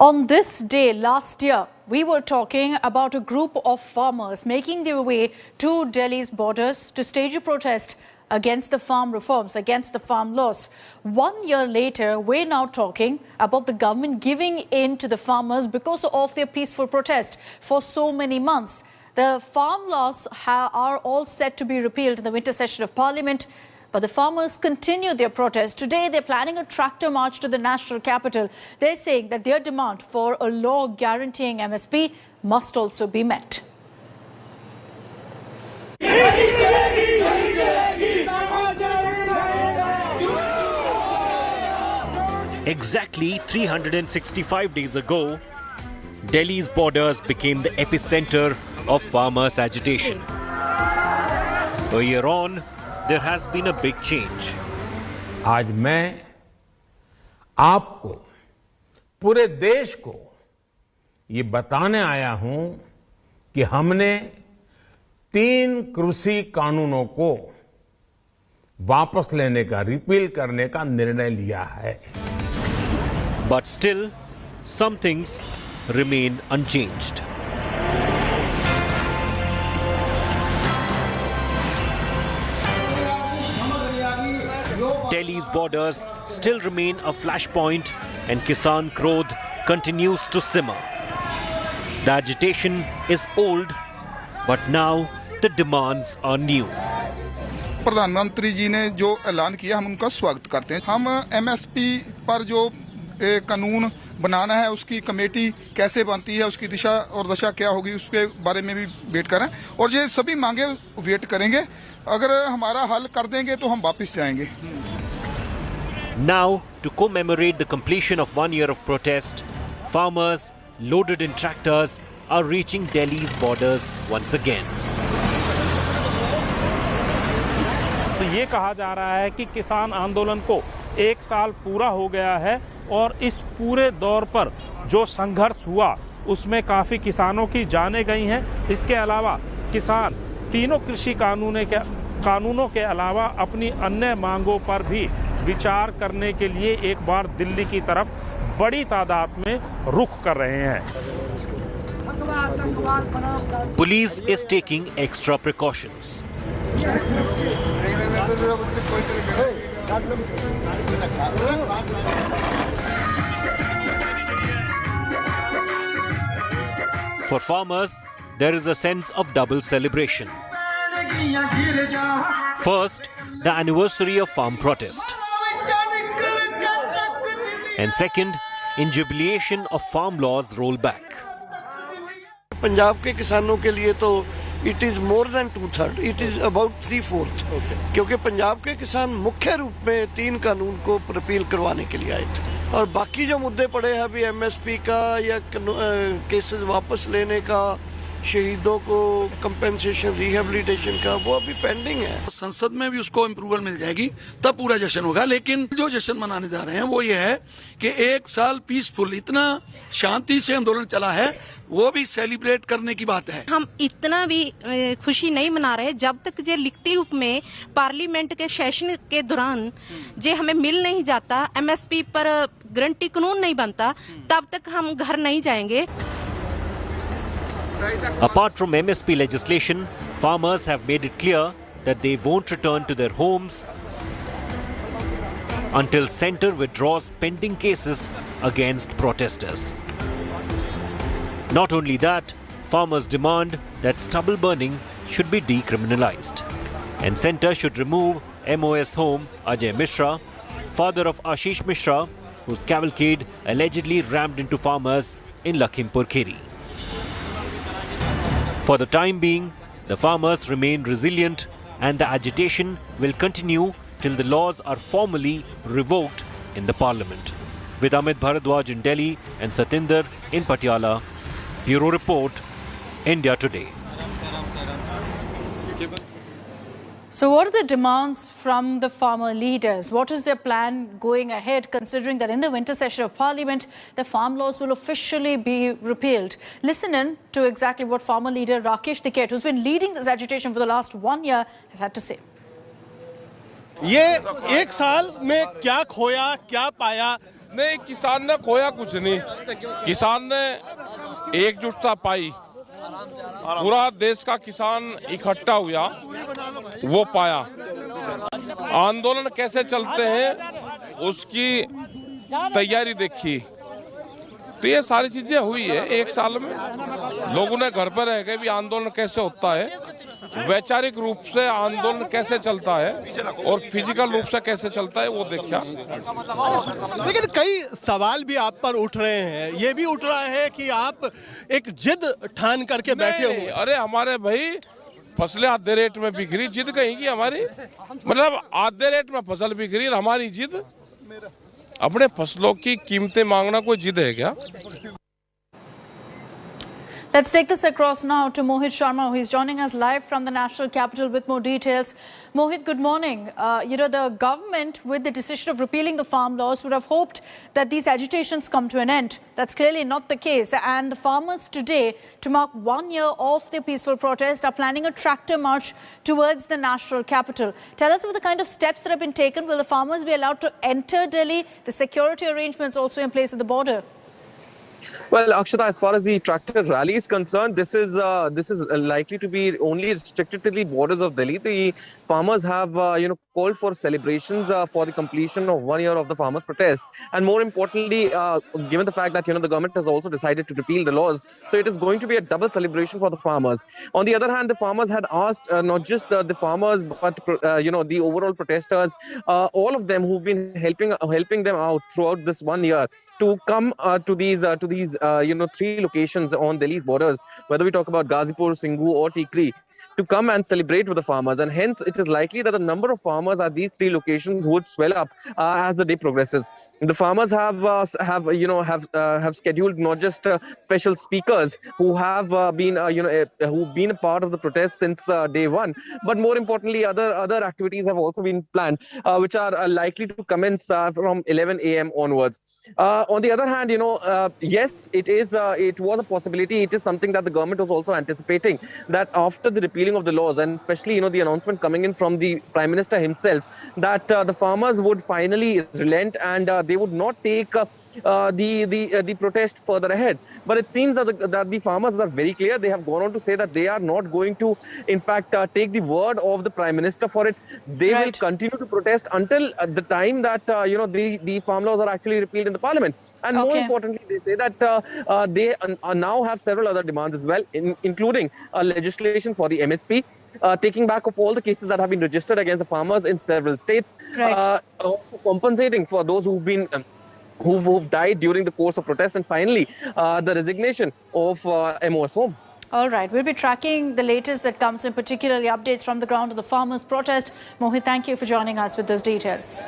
On this day last year, we were talking about a group of farmers making their way to Delhi's borders to stage a protest against the farm reforms, against the farm laws. 1 year later, we're now talking about the government giving in to the farmers because of their peaceful protest for so many months. The farm laws are all set to be repealed in the winter session of Parliament. But the farmers continue their protest. Today, they're planning a tractor march to the national capital. They're saying that their demand for a law guaranteeing MSP must also be met. Exactly 365 days ago, Delhi's borders became the epicenter of farmers' agitation. A year on, there has been a big change. आज मैं आपको पूरे देश को ये बताने आया हूं कि हमने 3 कृषि कानूनों को वापस लेने का, रिपील करने का निर्णय लिया है. But still, some things remain unchanged. Delhi's borders still remain a flashpoint and Kisan Krodh continues to simmer. The agitation is old, but now the demands are new. प्रधानमंत्री जी ने जो ऐलान किया, हम उनका स्वागत करते हैं. हम एमएसपी पर जो कानून बनाना है, उसकी कमेटी कैसे बनती है, उसकी दिशा और दशा क्या होगी, उसके बारे में भी वेट कर रहे हैं. और ये सभी मांगे वेट करेंगे. अगर हमारा हल कर देंगे तो हम वापस जाएंगे. Now, to commemorate the completion of 1 year of protest, farmers loaded in tractors are reaching Delhi's borders once again. तो ये कहा जा रहा है कि किसान आंदोलन को 1 साल पूरा हो गया है और इस पूरे दौर पर जो संघर्ष हुआ उसमें काफ़ी किसानों की जानें गई हैं. इसके अलावा किसान तीनों कृषि कानूनों के अलावा अपनी अन्य मांगों पर भी विचार करने के लिए एक बार दिल्ली की तरफ बड़ी तादाद में रुख कर रहे हैं. Police is taking extra precautions. For farmers, there is a sense of double celebration. First, the anniversary of farm protest. And second, in jubilation of farm laws rollback. Punjab के किसानों के लिए तो it is more than 2/3, it is about 3/4. क्योंकि पंजाब के किसान मुख्य रूप में 3 कानून को रिपील करवाने के लिए आए थे. और बाकी जो मुद्दे पड़े हैं अभी एमएसपी का या केसेस वापस लेने का, शहीदों को कंपेंसेशन, रिहेबिलिटेशन का, वो अभी पेंडिंग है. संसद में भी उसको अप्रूवल मिल जाएगी तब पूरा जश्न होगा. लेकिन जो जश्न मनाने जा रहे हैं वो ये है कि 1 साल पीसफुल, इतना शांति से आंदोलन चला है, वो भी सेलिब्रेट करने की बात है. हम इतना भी खुशी नहीं मना रहे जब तक जे लिखती रूप में पार्लियामेंट के सेशन के दौरान जे हमें मिल नहीं जाता, एमएसपी पर गारंटी कानून नहीं बनता, तब तक हम घर नहीं जाएंगे. Apart from MSP legislation, farmers have made it clear that they won't return to their homes until centre withdraws pending cases against protesters. Not only that, farmers demand that stubble burning should be decriminalized, and centre should remove MOS home Ajay Mishra, father of Ashish Mishra, whose cavalcade allegedly rammed into farmers in Lakhimpur Kheri. For the time being, the farmers remain resilient and the agitation will continue till the laws are formally revoked in the parliament. With Amit Bharadwaj in Delhi and Satinder in Patiala, Bureau Report, India Today. So what are the demands from the farmer leaders? What is their plan going ahead, considering that in the winter session of Parliament, the farm laws will officially be repealed? Listen in to exactly what farmer leader Rakesh Tiket, who's been leading this agitation for the last 1 year, has had to say. ये एक साल में क्या खोया क्या पाया? नहीं, किसान ने खोया कुछ नहीं, किसान ने एकजुटता पाई, पूरा देश का किसान इकट्ठा हुआ, वो पाया। आंदोलन कैसे चलते हैं उसकी तैयारी देखी, तो ये सारी चीजें हुई है एक साल में। लोगों ने घर पर रह के भी आंदोलन कैसे होता है, वैचारिक रूप से आंदोलन कैसे चलता है और फिजिकल रूप से कैसे चलता है वो देखा। लेकिन कई सवाल भी आप पर उठ रहे हैं, ये भी उठ रहा है कि आप एक जिद ठान करके बैठे हुए। अरे हमारे भाई फसलें आधे रेट में बिक रही, जिद कहीं की हमारी, मतलब आधे रेट में फसल बिक रही, हमारी जिद अपने फसलों की कीमतें मांगना कोई जिद है क्या? Let's take this across now to Mohit Sharma, who is joining us live from the national capital with more details. Mohit, good morning. The government, with the decision of repealing the farm laws, would have hoped that these agitations come to an end. That's clearly not the case. And the farmers today, to mark 1 year of their peaceful protest, are planning a tractor march towards the national capital. Tell us about the kind of steps that have been taken. Will the farmers be allowed to enter Delhi? The security arrangements also in place at the border. Well, Akshata, as far as the tractor rally is concerned, this is likely to be only restricted to the borders of Delhi. The farmers have, called for celebrations for the completion of 1 year of the farmers' protest, and more importantly, given the fact that the government has also decided to repeal the laws, so it is going to be a double celebration for the farmers. On the other hand, the farmers had asked not just the farmers, but the overall protesters, all of them who've been helping them out throughout this 1 year, to come to these 3 locations on Delhi's borders, whether we talk about Ghazipur, Singhu or Tikri, to come and celebrate with the farmers. And hence it is likely that the number of farmers at these 3 locations would swell up as the day progresses. The farmers have scheduled not just special speakers who have been a part of the protest since day one, but more importantly, other activities have also been planned, which are likely to commence from 11 a.m. onwards. On the other hand, yes, it was a possibility. It is something that the government was also anticipating, that after the repealing of the laws, and especially the announcement coming in from the Prime Minister himself, that the farmers would finally relent and they would not take the protest further ahead. But it seems that the farmers are very clear. They have gone on to say that they are not going to, in fact, take the word of the Prime Minister for it. They will continue to protest until the time that the farm laws are actually repealed in the Parliament. And more importantly, they say that they now have several other demands as well, including legislation for the MSP, taking back of all the cases that have been registered against the farmers in several states, compensating for those who've died during the course of protests, and finally the resignation of MOS Home. All right, we'll be tracking the latest that comes in, particularly updates from the ground of the farmers' protest. Mohit, thank you for joining us with those details.